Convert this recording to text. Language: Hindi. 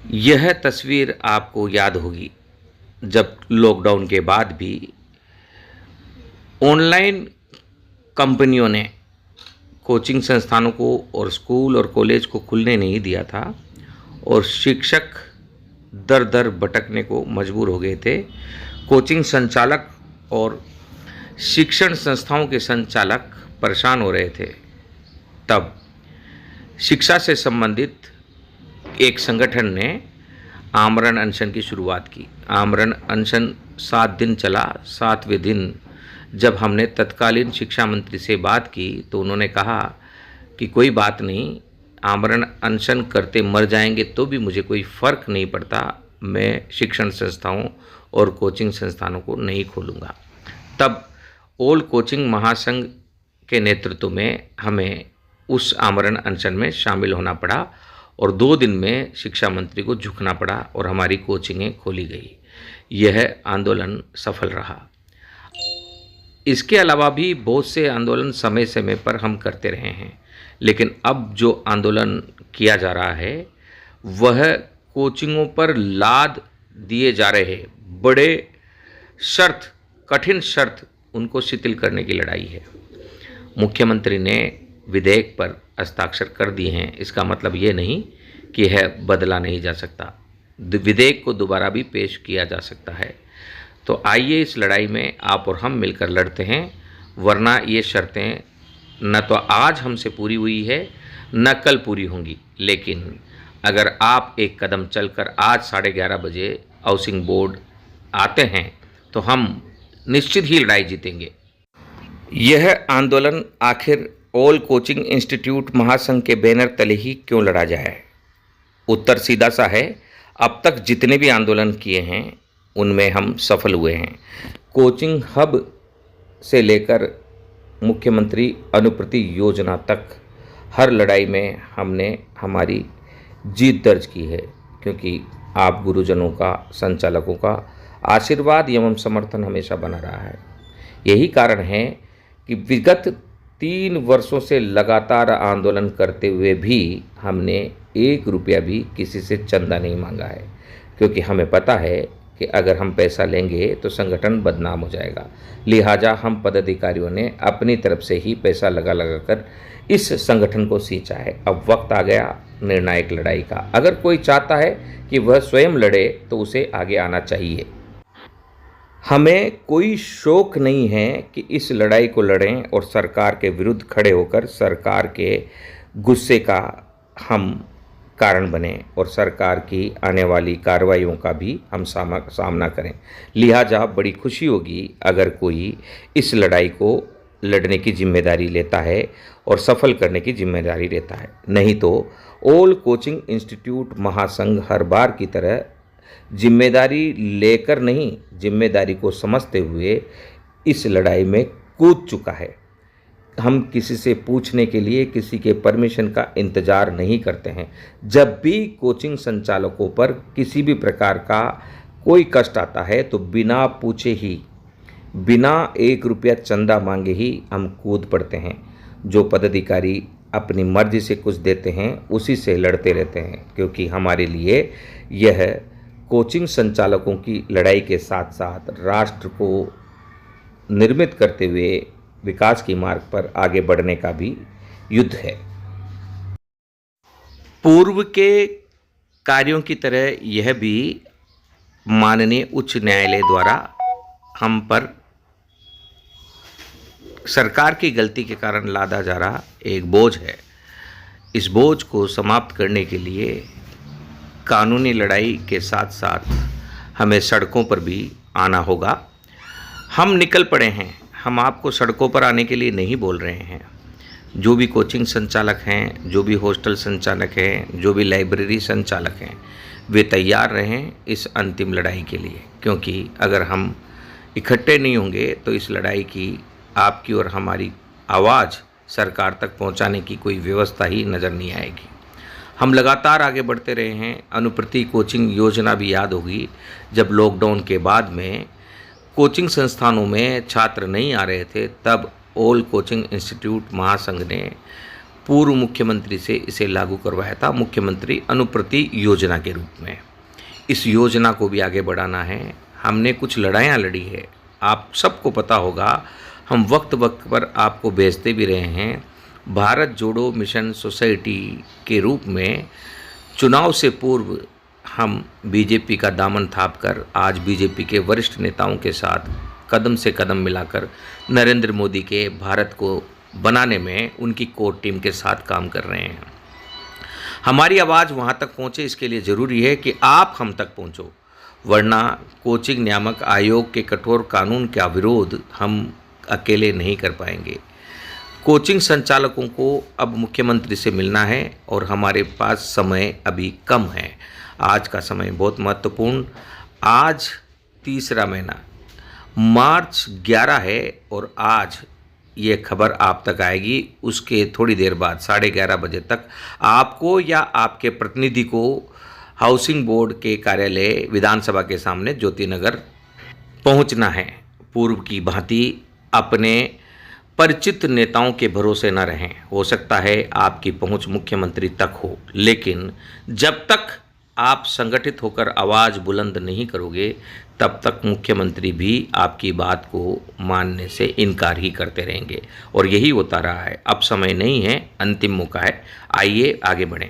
यह तस्वीर आपको याद होगी जब लॉकडाउन के बाद भी ऑनलाइन कंपनियों ने कोचिंग संस्थानों को और स्कूल और कॉलेज को खुलने नहीं दिया था और शिक्षक दर दर भटकने को मजबूर हो गए थे। कोचिंग संचालक और शिक्षण संस्थाओं के संचालक परेशान हो रहे थे। तब शिक्षा से संबंधित एक संगठन ने आमरण अनशन की शुरुआत की। आमरण अनशन 7 दिन चला। 7वें दिन जब हमने तत्कालीन शिक्षा मंत्री से बात की तो उन्होंने कहा कि कोई बात नहीं, आमरण अनशन करते मर जाएंगे तो भी मुझे कोई फ़र्क नहीं पड़ता, मैं शिक्षण संस्थाओं और कोचिंग संस्थानों को नहीं खोलूँगा। तब ऑल कोचिंग महासंघ के नेतृत्व में हमें उस आमरण अनशन में शामिल होना पड़ा और 2 दिन में शिक्षा मंत्री को झुकना पड़ा और हमारी कोचिंगें खोली गई। यह आंदोलन सफल रहा। इसके अलावा भी बहुत से आंदोलन समय समय पर हम करते रहे हैं, लेकिन अब जो आंदोलन किया जा रहा है वह कोचिंगों पर लाद दिए जा रहे बड़े शर्त, कठिन शर्त उनको शिथिल करने की लड़ाई है। मुख्यमंत्री ने विधेयक पर हस्ताक्षर कर दिए हैं, इसका मतलब ये नहीं कि यह बदला नहीं जा सकता। विधेयक को दोबारा भी पेश किया जा सकता है। तो आइए इस लड़ाई में आप और हम मिलकर लड़ते हैं, वरना ये शर्तें न तो आज हमसे पूरी हुई है न कल पूरी होंगी। लेकिन अगर आप एक कदम चलकर आज 11:30 बजे हाउसिंग बोर्ड आते हैं तो हम निश्चित ही लड़ाई जीतेंगे। यह आंदोलन आखिर ऑल कोचिंग इंस्टीट्यूट महासंघ के बैनर तले ही क्यों लड़ा जाए? उत्तर सीधा सा है, अब तक जितने भी आंदोलन किए हैं उनमें हम सफल हुए हैं। कोचिंग हब से लेकर मुख्यमंत्री अनुप्रति योजना तक हर लड़ाई में हमने हमारी जीत दर्ज की है, क्योंकि आप गुरुजनों का, संचालकों का आशीर्वाद एवं समर्थन हमेशा बना रहा है। यही कारण है कि विगत 3 वर्षों से लगातार आंदोलन करते हुए भी हमने 1 रुपया भी किसी से चंदा नहीं मांगा है, क्योंकि हमें पता है कि अगर हम पैसा लेंगे तो संगठन बदनाम हो जाएगा। लिहाजा हम पदाधिकारियों ने अपनी तरफ से ही पैसा लगा कर इस संगठन को सींचा है। अब वक्त आ गया निर्णायक लड़ाई का। अगर कोई चाहता है कि वह स्वयं लड़े तो उसे आगे आना चाहिए। हमें कोई शौक नहीं है कि इस लड़ाई को लड़ें और सरकार के विरुद्ध खड़े होकर सरकार के गुस्से का हम कारण बने और सरकार की आने वाली कार्रवाइयों का भी हम सामना करें। लिहाजा बड़ी खुशी होगी अगर कोई इस लड़ाई को लड़ने की जिम्मेदारी लेता है और सफल करने की जिम्मेदारी लेता है। नहीं तो ऑल कोचिंग इंस्टीट्यूट महासंघ हर बार की तरह जिम्मेदारी लेकर नहीं, जिम्मेदारी को समझते हुए इस लड़ाई में कूद चुका है। हम किसी से पूछने के लिए, किसी के परमिशन का इंतज़ार नहीं करते हैं। जब भी कोचिंग संचालकों पर किसी भी प्रकार का कोई कष्ट आता है तो बिना पूछे ही, बिना 1 रुपया चंदा मांगे ही हम कूद पड़ते हैं। जो पदाधिकारी अपनी मर्जी से कुछ देते हैं उसी से लड़ते रहते हैं, क्योंकि हमारे लिए यह कोचिंग संचालकों की लड़ाई के साथ साथ राष्ट्र को निर्मित करते हुए विकास की मार्ग पर आगे बढ़ने का भी युद्ध है। पूर्व के कार्यों की तरह यह भी माननीय उच्च न्यायालय द्वारा हम पर सरकार की गलती के कारण लादा जा रहा एक बोझ है। इस बोझ को समाप्त करने के लिए कानूनी लड़ाई के साथ साथ हमें सड़कों पर भी आना होगा। हम निकल पड़े हैं। हम आपको सड़कों पर आने के लिए नहीं बोल रहे हैं। जो भी कोचिंग संचालक हैं, जो भी हॉस्टल संचालक हैं, जो भी लाइब्रेरी संचालक हैं, वे तैयार रहें इस अंतिम लड़ाई के लिए, क्योंकि अगर हम इकट्ठे नहीं होंगे तो इस लड़ाई की आपकी और हमारी आवाज़ सरकार तक पहुंचाने की कोई व्यवस्था ही नज़र नहीं आएगी। हम लगातार आगे बढ़ते रहे हैं। अनुप्रति कोचिंग योजना भी याद होगी, जब लॉकडाउन के बाद में कोचिंग संस्थानों में छात्र नहीं आ रहे थे, तब ऑल कोचिंग इंस्टीट्यूट महासंघ ने पूर्व मुख्यमंत्री से इसे लागू करवाया था मुख्यमंत्री अनुप्रति योजना के रूप में। इस योजना को भी आगे बढ़ाना है। हमने कुछ लड़ाइयाँ लड़ी है, आप सबको पता होगा, हम वक्त वक्त पर आपको भेजते भी रहे हैं। भारत जोड़ो मिशन सोसाइटी के रूप में चुनाव से पूर्व हम बीजेपी का दामन थापकर आज बीजेपी के वरिष्ठ नेताओं के साथ कदम से कदम मिलाकर नरेंद्र मोदी के भारत को बनाने में उनकी कोर टीम के साथ काम कर रहे हैं। हमारी आवाज़ वहाँ तक पहुँचे, इसके लिए ज़रूरी है कि आप हम तक पहुँचो, वरना कोचिंग नियामक आयोग के कठोर कानून का विरोध हम अकेले नहीं कर पाएंगे। कोचिंग संचालकों को अब मुख्यमंत्री से मिलना है और हमारे पास समय अभी कम है। आज का समय बहुत महत्वपूर्ण। आज तीसरा महीना मार्च 11 है और आज ये खबर आप तक आएगी। उसके थोड़ी देर बाद 11:30 बजे तक आपको या आपके प्रतिनिधि को हाउसिंग बोर्ड के कार्यालय विधानसभा के सामने ज्योति नगर पहुंचना है। पूर्व की भांति अपने परिचित नेताओं के भरोसे न रहें। हो सकता है आपकी पहुंच मुख्यमंत्री तक हो, लेकिन जब तक आप संगठित होकर आवाज़ बुलंद नहीं करोगे तब तक मुख्यमंत्री भी आपकी बात को मानने से इनकार ही करते रहेंगे और यही होता रहा है। अब समय नहीं है, अंतिम मौका है। आइए आगे बढ़ें।